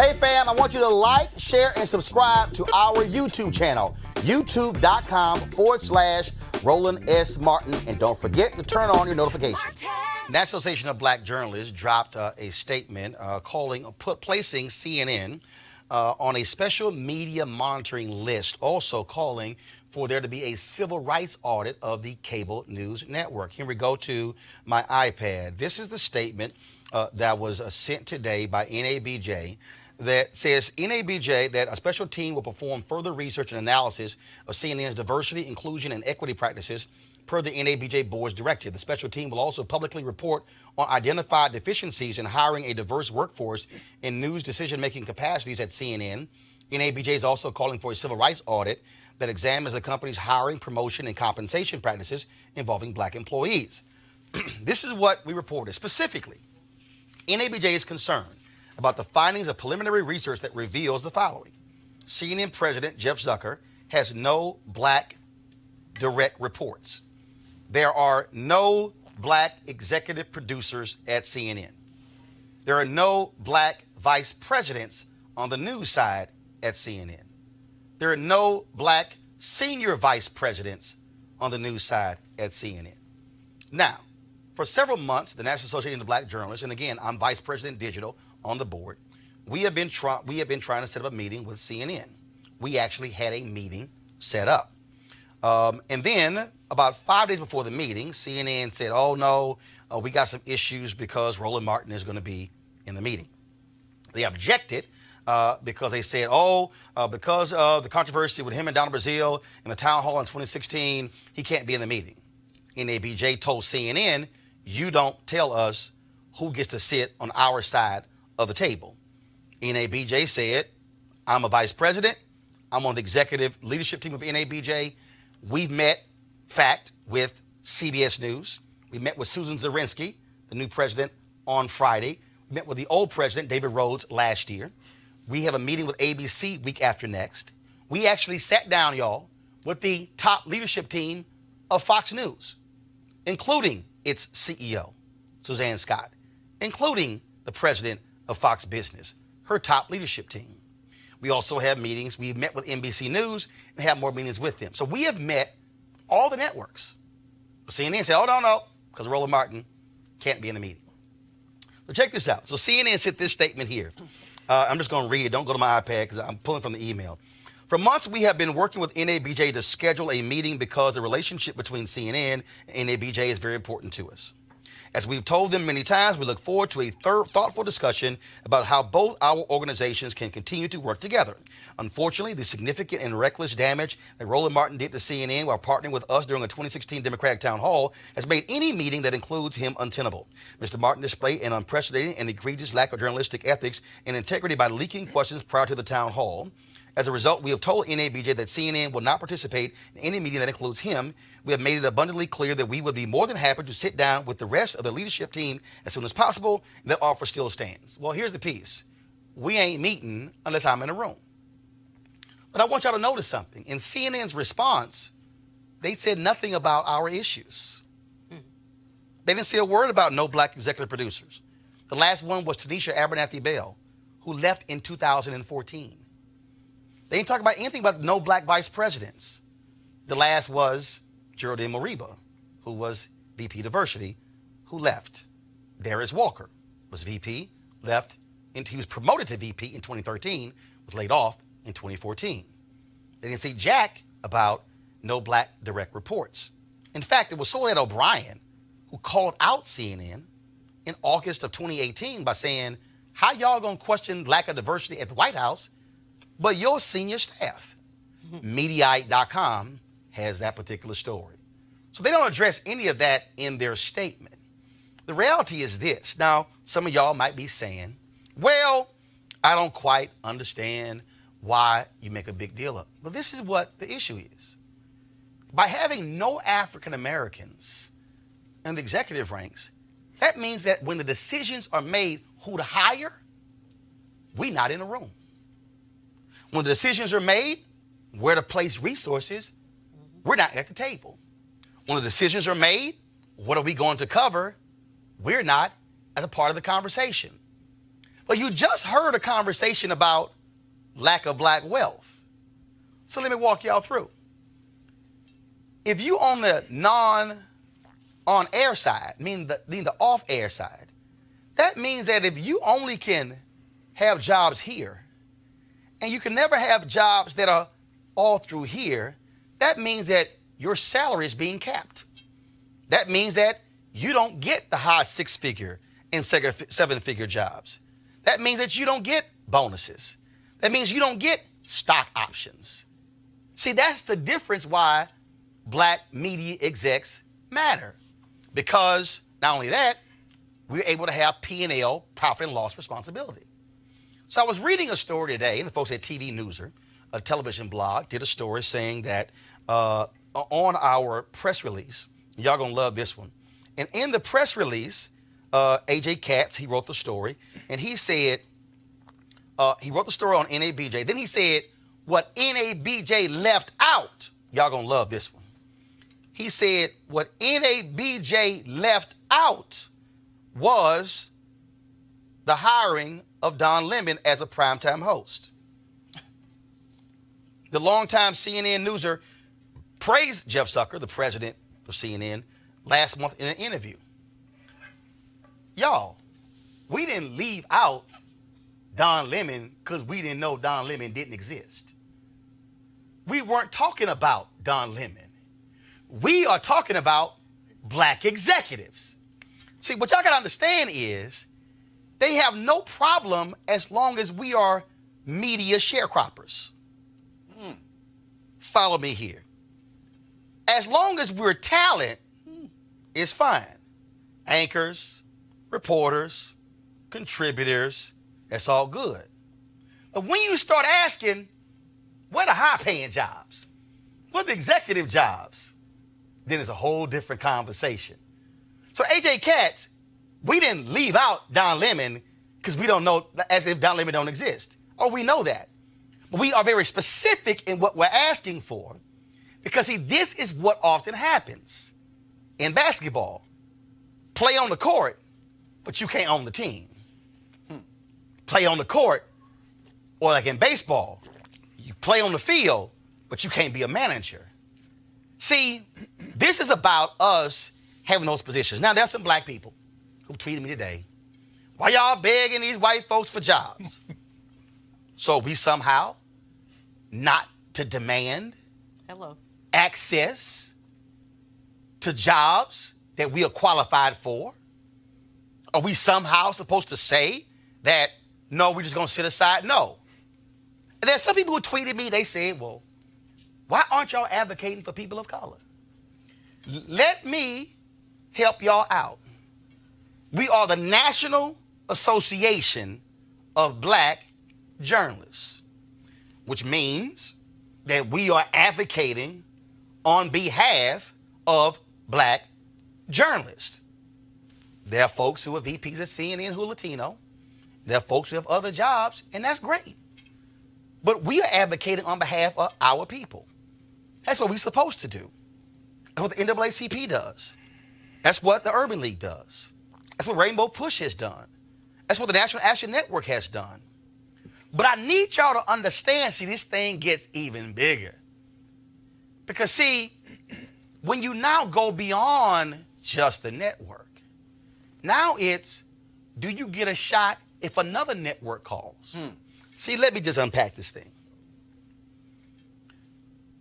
Hey fam, I want you to like, share, and subscribe to our YouTube channel, youtube.com/Roland S. Martin. And don't forget to turn on your notifications. National Association of Black Journalists dropped a statement placing CNN on a special media monitoring list, also calling for there to be a civil rights audit of the cable news network. Here we go to my iPad. This is the statement that was sent today by NABJ that says, NABJ, that a special team will perform further research and analysis of CNN's diversity, inclusion, and equity practices per the NABJ Board's directive. The special team will also publicly report on identified deficiencies in hiring a diverse workforce in news decision-making capacities at CNN. NABJ is also calling for a civil rights audit that examines the company's hiring, promotion, and compensation practices involving black employees. This is what we reported. Specifically, NABJ is concerned about the findings of preliminary research that reveals the following. CNN President Jeff Zucker has no black direct reports. There are no black executive producers at CNN. There are no black vice presidents on the news side at CNN. There are no black senior vice presidents on the news side at CNN. Now, for several months, the National Association of Black Journalists, and again, I'm Vice President Digital on the board, we have been trying to set up a meeting with CNN. We actually had a meeting set up. And then about 5 days before the meeting, CNN said, oh no, we got some issues because Roland Martin is going to be in the meeting. They objected because they said, because of the controversy with him and Donna Brazile in the town hall in 2016, he can't be in the meeting. NABJ told CNN, you don't tell us who gets to sit on our side of the table. NABJ said, I'm a vice president. I'm on the executive leadership team of NABJ. We've met, with CBS News. We met with Susan Zirinsky, the new president, on Friday. We met with the old president, David Rhodes, last year. We have a meeting with ABC week after next. We actually sat down, y'all, with the top leadership team of Fox News, including its CEO, Suzanne Scott, including the president of Fox Business, her top leadership team. We also have meetings. We met with NBC News and have more meetings with them. So we have met all the networks. But CNN said, oh, no, because Roland Martin can't be in the meeting. So check this out. So CNN sent this statement here. I'm just going to read it. Don't go to my iPad because I'm pulling from the email. For months, we have been working with NABJ to schedule a meeting because the relationship between CNN and NABJ is very important to us. As we've told them many times, we look forward to a thoughtful discussion about how both our organizations can continue to work together. Unfortunately, the significant and reckless damage that Roland Martin did to CNN while partnering with us during a 2016 Democratic town hall has made any meeting that includes him untenable. Mr. Martin displayed an unprecedented and egregious lack of journalistic ethics and integrity by leaking questions prior to the town hall. As a result, we have told NABJ that CNN will not participate in any meeting that includes him. We have made it abundantly clear that we would be more than happy to sit down with the rest of the leadership team as soon as possible. That offer still stands. Well, here's the piece. We ain't meeting unless I'm in the room. But I want y'all to notice something. In CNN's response, they said nothing about our issues. They didn't say a word about no black executive producers. The last one was Tanisha Abernathy Bell, who left in 2014. They didn't talk about anything about no black vice presidents. The last was Geraldine Moriba, who was VP Diversity, who left. Darius Walker was VP, left, and he was promoted to VP in 2013, was laid off in 2014. They didn't say jack about no black direct reports. In fact, it was Soledad O'Brien who called out CNN in August of 2018 by saying, how y'all gonna question lack of diversity at the White House, but your senior staff? Mediaite.com has that particular story. So they don't address any of that in their statement. The reality is this. Now, some of y'all might be saying, well, I don't quite understand why you make a big deal of it. But this is what the issue is. By having no African Americans in the executive ranks, that means that when the decisions are made who to hire, we're not in the room. When the decisions are made where to place resources, we're not at the table. When the decisions are made, what are we going to cover? We're not as a part of the conversation. Well, you just heard a conversation about lack of black wealth. So let me walk y'all through. If you on the on-air side, meaning the off-air side, that means that if you only can have jobs here, and you can never have jobs that are all through here, that means that your salary is being capped. That means that you don't get the high six-figure and seven-figure jobs. That means that you don't get bonuses. That means you don't get stock options. See, that's the difference why black media execs matter. Because not only that, we're able to have P&L, profit and loss responsibility. So I was reading a story today, and the folks at TV Newser, a television blog, did a story saying that on our press release, y'all gonna love this one. And in the press release, AJ Katz, he wrote the story, and he said, he wrote the story on NABJ. Then he said what NABJ left out. Y'all gonna love this one. He said what NABJ left out was the hiring of Don Lemon as a primetime host. The longtime CNN newser praised Jeff Zucker, the president of CNN, last month in an interview. Y'all, we didn't leave out Don Lemon because we didn't know Don Lemon didn't exist. We weren't talking about Don Lemon. We are talking about black executives. See, what y'all got to understand is they have no problem as long as we are media sharecroppers. Follow me here. As long as we're talent, it's fine. Anchors, reporters, contributors, that's all good. But when you start asking, what are high-paying jobs? What are the executive jobs? Then it's a whole different conversation. So AJ Katz, we didn't leave out Don Lemon because we don't know, as if Don Lemon don't exist. Oh, we know that. But we are very specific in what we're asking for because, see, this is what often happens in basketball. Play on the court, but you can't own the team. Play on the court, or like in baseball, you play on the field, but you can't be a manager. See, this is about us having those positions. Now, there's some black people who tweeted me today, why y'all begging these white folks for jobs? So we somehow not to demand access to jobs that we are qualified for? Are we somehow supposed to say that, no, we're just going to sit aside? No. And there's some people who tweeted me, they said, well, why aren't y'all advocating for people of color? Let me help y'all out. We are the National Association of Black Journalists, which means that we are advocating on behalf of black journalists. There are folks who are VPs at CNN who are Latino. There are folks who have other jobs, and that's great. But we are advocating on behalf of our people. That's what we're supposed to do. That's what the NAACP does. That's what the Urban League does. That's what Rainbow Push has done. That's what the National Action Network has done. But I need y'all to understand, see, this thing gets even bigger. Because, see, when you now go beyond just the network, now it's, do you get a shot if another network calls? See, let me just unpack this thing.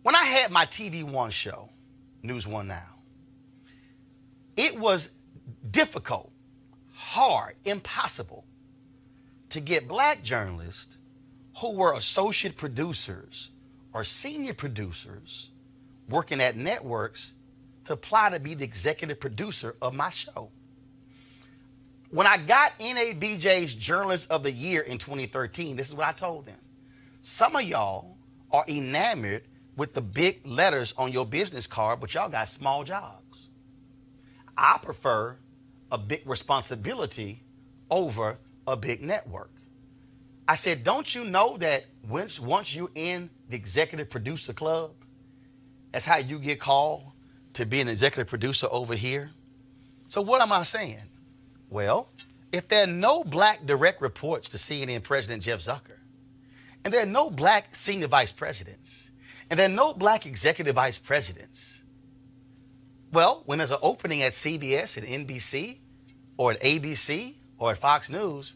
When I had my TV One show, News One Now, it was difficult, hard, impossible to get black journalists who were associate producers or senior producers working at networks to apply to be the executive producer of my show. When I got NABJ's Journalist of the Year in 2013, this is what I told them. Some of y'all are enamored with the big letters on your business card, but y'all got small jobs. I prefer a big responsibility over a big network. I said, don't you know that once you're in the executive producer club, that's how you get called to be an executive producer over here? So what am I saying? Well, If there are no black direct reports to CNN President Jeff Zucker, and there are no black senior vice presidents, and there are no black executive vice presidents, well, when there's an opening at CBS and NBC, or at ABC, or at Fox News,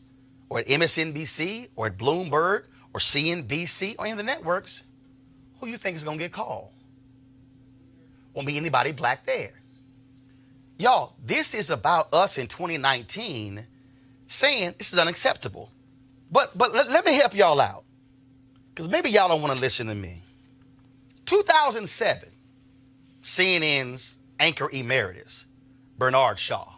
or at MSNBC, or at Bloomberg, or CNBC, or any of the networks, who do you think is going to get called? Won't be anybody black there. Y'all, this is about us in 2019 saying this is unacceptable. But let me help y'all out, because maybe y'all don't want to listen to me. 2007, CNN's anchor emeritus, Bernard Shaw,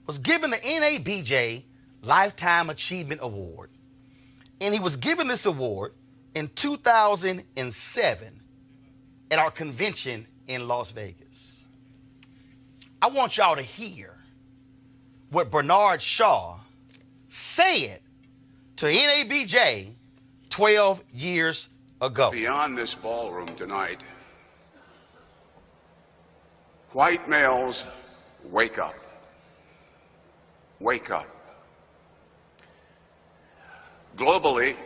was given the NABJ Lifetime Achievement Award. And he was given this award in 2007 at our convention in Las Vegas. I want y'all to hear what Bernard Shaw said to NABJ 12 years ago. Beyond this ballroom tonight, white males, wake up. Wake up. Globally,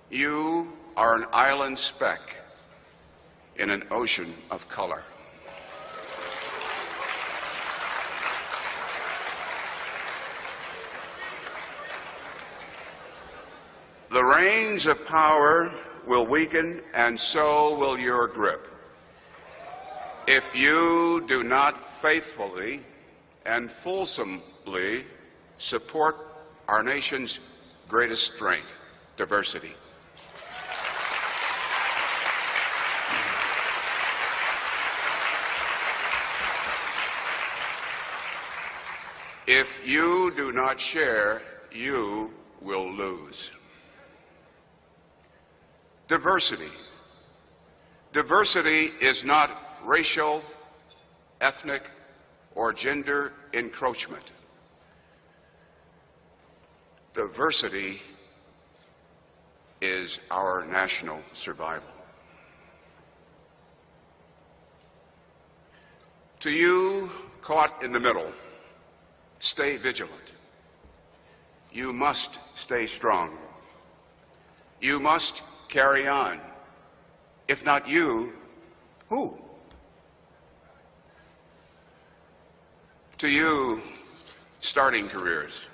you are an island speck in an ocean of color. The reins of power will weaken, and so will your grip, if you do not faithfully and fulsomely support our nation's greatest strength, diversity. If you do not share, you will lose. Diversity. Diversity is not racial, ethnic, or gender encroachment. Diversity is our national survival. To you caught in the middle, stay vigilant. You must stay strong. You must carry on. If not you, who? To you, starting careers,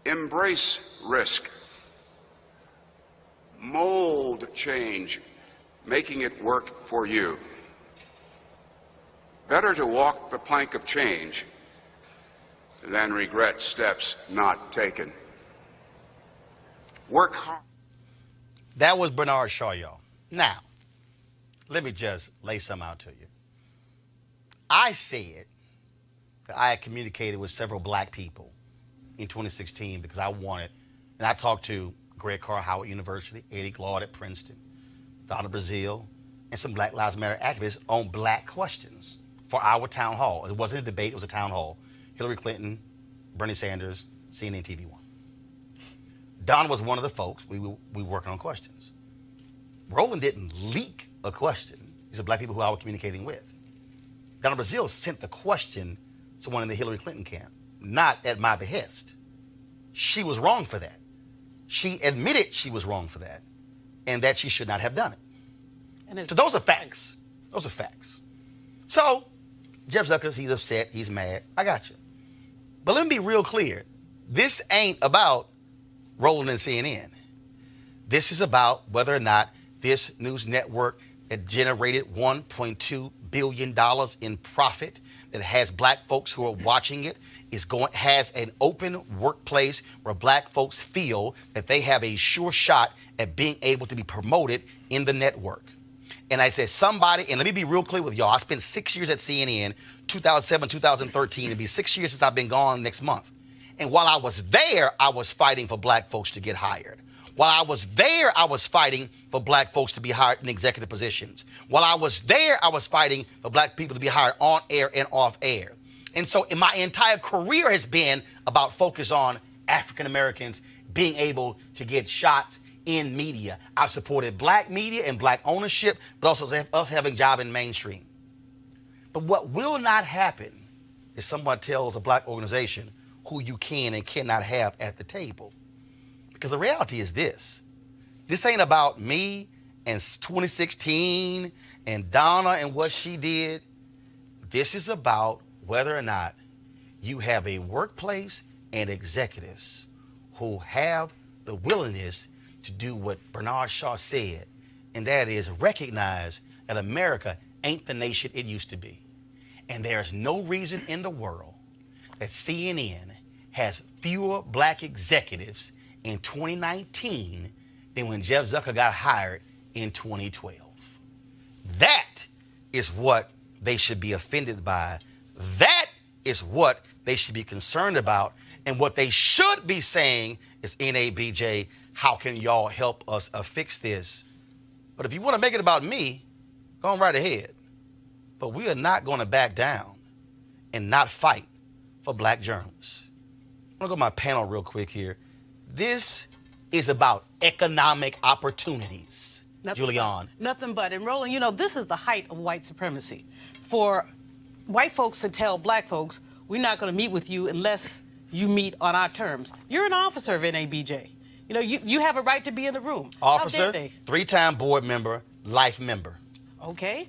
embrace risk. Mold change, making it work for you. Better to walk the plank of change than regret steps not taken. Work hard. That was Bernard Shaw, y'all. Now, let me just lay some out to you. I said that I had communicated with several black people in 2016 because I wanted, and I talked to Greg Carr, Howard University, Eddie Glaude at Princeton, Donna Brazile, and some Black Lives Matter activists on black questions for our town hall. It wasn't a debate, it was a town hall. Hillary Clinton, Bernie Sanders, CNN TV1. Don was one of the folks we were working on questions. Roland didn't leak a question. These are black people who I was communicating with. Donna Brazile sent the question to someone in the Hillary Clinton camp, not at my behest. She was wrong for that. She admitted she was wrong for that and that she should not have done it. So those are facts. Those are facts. So Jeff Zucker, he's upset, he's mad. I got you. But let me be real clear. This ain't about Roland and CNN. This is about whether or not this news network that generated $1.2 billion in profit, that has black folks who are watching it, has an open workplace where black folks feel that they have a sure shot at being able to be promoted in the network. And I said somebody, and let me be real clear with y'all, I spent 6 years at CNN, 2007, 2013, it'll be 6 years since I've been gone next month. And while I was there, I was fighting for black folks to get hired. While I was there, I was fighting for black folks to be hired in executive positions. While I was there, I was fighting for black people to be hired on air and off air. And so my entire career has been about focus on African Americans being able to get shots in media. I've supported black media and black ownership, but also us having a job in mainstream. But what will not happen if someone tells a black organization who you can and cannot have at the table. Because the reality is this. This ain't about me and 2016 and Donna and what she did. This is about whether or not you have a workplace and executives who have the willingness to do what Bernard Shaw said, and that is recognize that America ain't the nation it used to be. And there's no reason in the world that CNN has fewer black executives in 2019 than when Jeff Zucker got hired in 2012. That is what they should be offended by. That is what they should be concerned about. And what they should be saying is, NABJ, how can y'all help us fix this? But if you want to make it about me, go on right ahead. But we are not going to back down and not fight for black journalists. I'm going to go to my panel real quick here. This is about economic opportunities, Julianne. Nothing but. And Roland, you know, this is the height of white supremacy. For white folks to tell black folks, we're not going to meet with you unless you meet on our terms. You're an officer of NABJ. You know, you have a right to be in the room. Officer, 3-time board member, life member. Okay.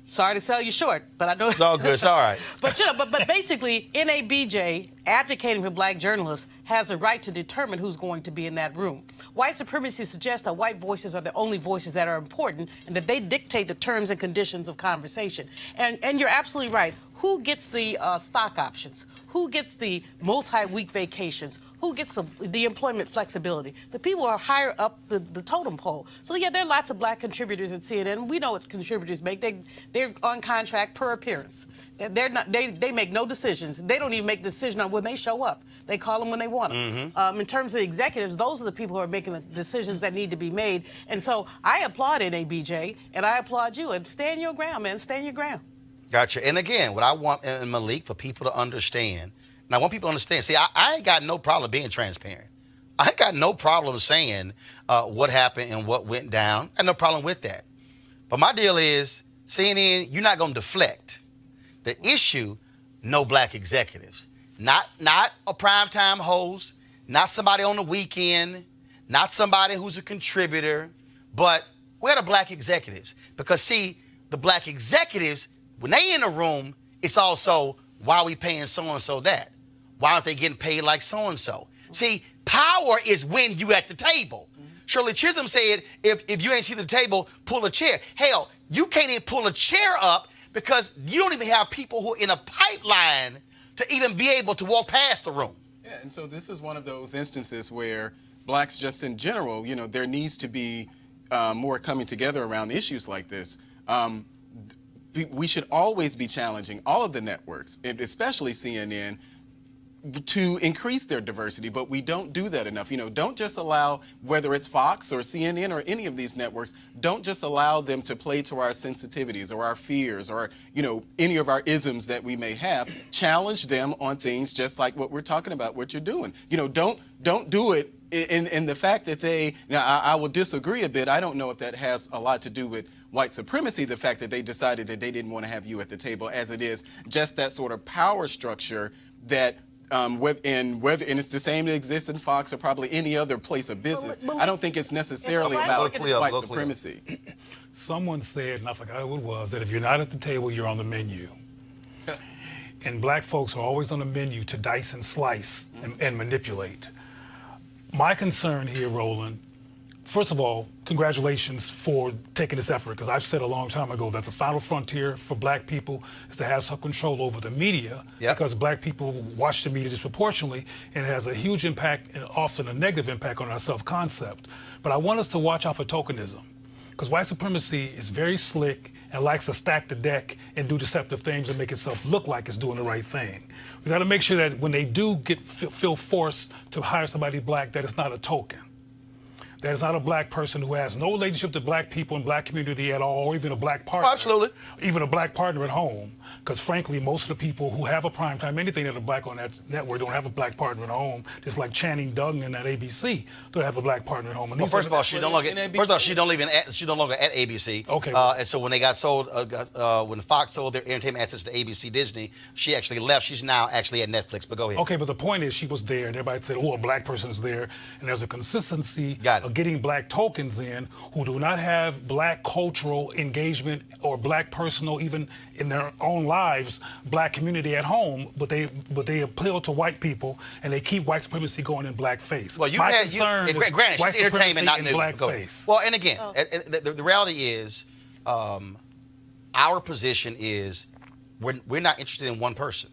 Sorry to sell you short, but I know it's all good. It's all right. But you know, but basically, NABJ advocating for black journalists has a right to determine who's going to be in that room. White supremacy suggests that white voices are the only voices that are important, and that they dictate the terms and conditions of conversation. And you're absolutely right. Who gets the stock options? Who gets the multi-week vacations? Who gets the employment flexibility? The people are higher up the totem pole. So yeah, there are lots of black contributors at CNN. We know what contributors make. They're on contract per appearance. They make no decisions. They don't even make a decision on when they show up. They call them when they want them. Mm-hmm. In terms of the executives, those are the people who are making the decisions that need to be made. And so I applaud NABJ, and I applaud you. And stand your ground, man. Stand your ground. Gotcha. And again, what I want, Malik, for people to understand, and I want people to understand, see, I ain't got no problem being transparent. I ain't got no problem saying what happened and what went down. I have no problem with that. But my deal is, CNN, you're not going to deflect the issue, no black executives. Not a primetime host, not somebody on the weekend, not somebody who's a contributor, but where are the black executives? Because, see, the black executives, when they in a room, it's also, why are we paying so-and-so that? Why aren't they getting paid like so-and-so? See, power is when you at the table. Shirley Chisholm said, if you ain't see the table, pull a chair. Hell, you can't even pull a chair up because you don't even have people who are in a pipeline to even be able to walk past the room. Yeah, and so this is one of those instances where blacks just in general, you know, there needs to be more coming together around issues like this. We should always be challenging all of the networks, and especially CNN, to increase their diversity, but we don't do that enough. You know, don't just allow, whether it's Fox or CNN or any of these networks, don't just allow them to play to our sensitivities or our fears or, you know, any of our isms that we may have. Challenge them on things just like what we're talking about, what you're doing. You know, don't do it in the fact that they, now I will disagree a bit. I don't know if that has a lot to do with white supremacy, the fact that they decided that they didn't want to have you at the table, as it is just that sort of power structure that and it's the same that exists in Fox or probably any other place of business. I don't think it's necessarily about white supremacy. Someone said, and I forgot who it was, that if you're not at the table, you're on the menu. And black folks are always on the menu to dice and slice and manipulate. My concern here, Roland, first of all, congratulations for taking this effort, because I've said a long time ago that the final frontier for black people is to have some control over the media, because black people watch the media disproportionately, and it has a huge impact, and often a negative impact, on our self-concept. But I want us to watch out for tokenism, because white supremacy is very slick and likes to stack the deck and do deceptive things and make itself look like it's doing the right thing. We got to make sure that when they do feel forced to hire somebody black, that it's not a token. There's not a black person who has no relationship to black people and black community at all, or even a black partner. Oh, absolutely. Even a black partner at home. Because frankly, most of the people who have a primetime anything that are black on that network don't have a black partner at home. Just like Channing Duggan at ABC don't have a black partner at home. And Well, first of all, she's no longer at ABC. Okay. And so when they got sold, when Fox sold their entertainment assets to ABC Disney, she actually left. She's now actually at Netflix. But go ahead. Okay, but the point is she was there, and everybody said, oh, a black person is there. And there's a consistency of getting black tokens in who do not have black cultural engagement or black personal, even in their own lives, black community at home, but they appeal to white people, and they keep white supremacy going in blackface. Well, granted, she's entertainment, not news. Blackface. Well, and again, the reality is, our position is we're not interested in one person.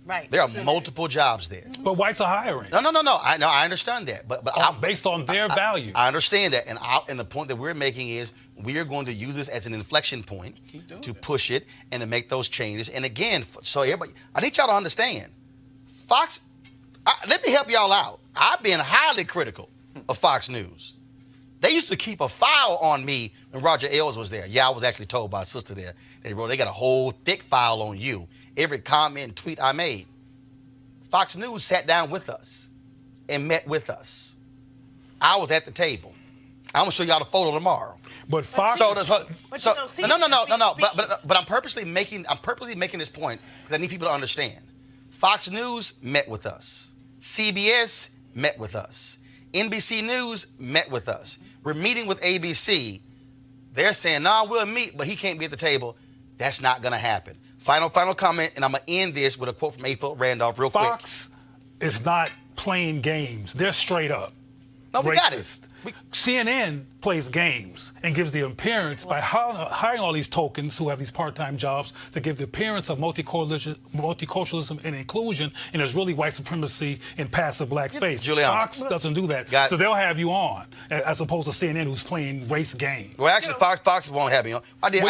Right. There are multiple jobs there. But whites are hiring. No. I understand that, but based on their value. I understand that, and the point that we're making is we are going to use this as an inflection point to push it and to make those changes. And again, so everybody, I need y'all to understand, Fox. Let me help y'all out. I've been highly critical of Fox News. They used to keep a file on me when Roger Ailes was there. Yeah, I was actually told by a sister there. They got a whole thick file on you. Every comment and tweet I made. Fox News sat down with us and met with us. I was at the table. I'm gonna show y'all the photo tomorrow. But Fox. No. But I'm purposely making this point because I need people to understand. Fox News met with us. CBS met with us. NBC News met with us. We're meeting with ABC. They're saying, "No, we'll meet, but he can't be at the table." That's not gonna happen. Final comment, and I'm going to end this with a quote from A. Philip Randolph real quick. Fox is not playing games. They're straight up No, we got it. CNN plays games and gives the appearance by hiring all these tokens who have these part-time jobs to give the appearance of multiculturalism and inclusion, and there's really white supremacy and passive blackface. Fox doesn't do that. So they'll have you on, as opposed to CNN, who's playing race games. Well, actually, Fox won't have me on. I did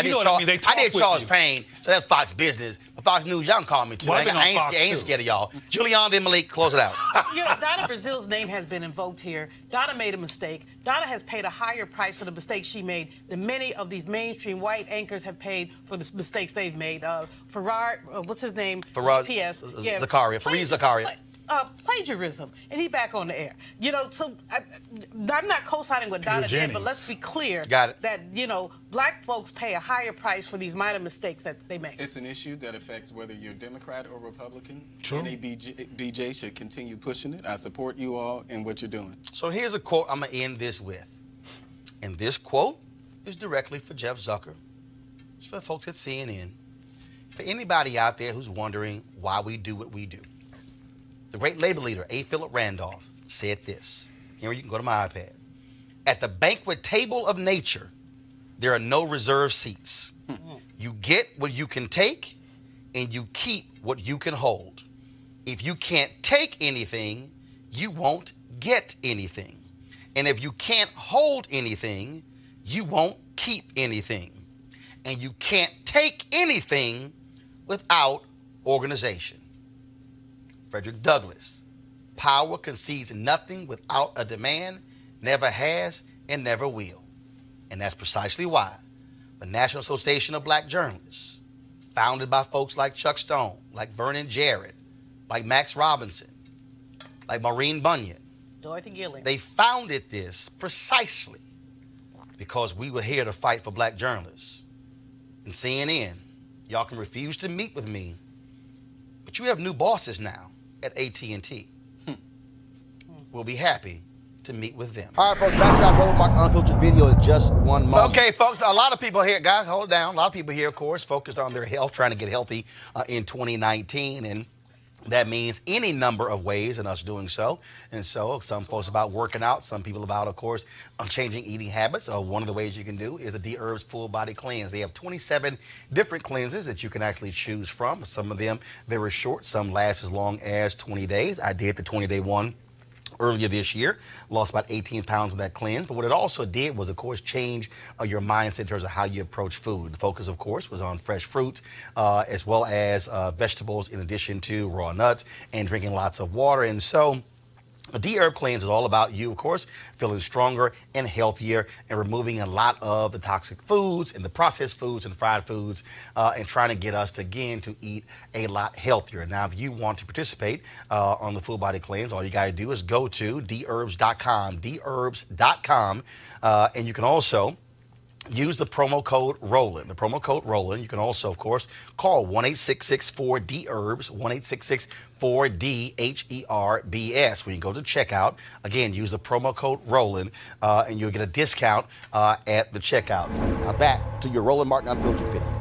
Charles Payne, so that's Fox business. But Fox News, y'all can call me too. Well, I ain't scared of y'all. Julian, then Malik, close it out. Donna Brazil's name has been invoked here. Donna made a mistake. Donna has paid a higher price for the mistakes she made than many of these mainstream white anchors have paid for the mistakes they've made. Farrar, what's his name? Fareed Zakaria. Plagiarism, and he back on the air. So I'm not co-signing what Donna did, but let's be clear that black folks pay a higher price for these minor mistakes that they make. It's an issue that affects whether you're Democrat or Republican. True. NABJ should continue pushing it. I support you all in what you're doing. So here's a quote I'm going to end this with. And this quote is directly for Jeff Zucker. It's for the folks at CNN. For anybody out there who's wondering why we do what we do. The great labor leader, A. Philip Randolph, said this. Here, you can go to my iPad. At the banquet table of nature, there are no reserved seats. You get what you can take, and you keep what you can hold. If you can't take anything, you won't get anything. And if you can't hold anything, you won't keep anything. And you can't take anything without organization. Frederick Douglass. Power concedes nothing without a demand, never has and never will. And that's precisely why the National Association of Black Journalists, founded by folks like Chuck Stone, like Vernon Jarrett, like Max Robinson, like Maureen Bunyan, Dorothy Gilling. They founded this precisely because we were here to fight for black journalists. And CNN, y'all can refuse to meet with me, but you have new bosses now at AT&T. We'll be happy to meet with them. All right, folks, back to our Roland Mark Unfiltered video in just one moment. Okay, folks, a lot of people here, guys, hold it down. A lot of people here, of course, focused on their health, trying to get healthy in 2019, and that means any number of ways in us doing so. And so some folks about working out, some people about, of course, changing eating habits. One of the ways you can do is the D-Herbs Full Body Cleanse. They have 27 different cleanses that you can actually choose from. Some of them very short, some last as long as 20 days. I did the 20-day one earlier this year, lost about 18 pounds of that cleanse. But what it also did was, of course, change your mindset in terms of how you approach food. The focus, of course, was on fresh fruits as well as vegetables, in addition to raw nuts, and drinking lots of water. And so A D-herb cleanse is all about you, of course, feeling stronger and healthier and removing a lot of the toxic foods and the processed foods and fried foods and trying to get us to, again, to eat a lot healthier. Now, if you want to participate on the full body cleanse, all you got to do is go to dherbs.com, dherbs.com, and you can also use the promo code Roland. The promo code Roland. You can also, of course, call 1-866-4-DHERBS, 1-866-4-DHERBS. When you go to checkout, again, use the promo code Roland, and you'll get a discount at the checkout. Now back to your Roland Martin Unfiltered video.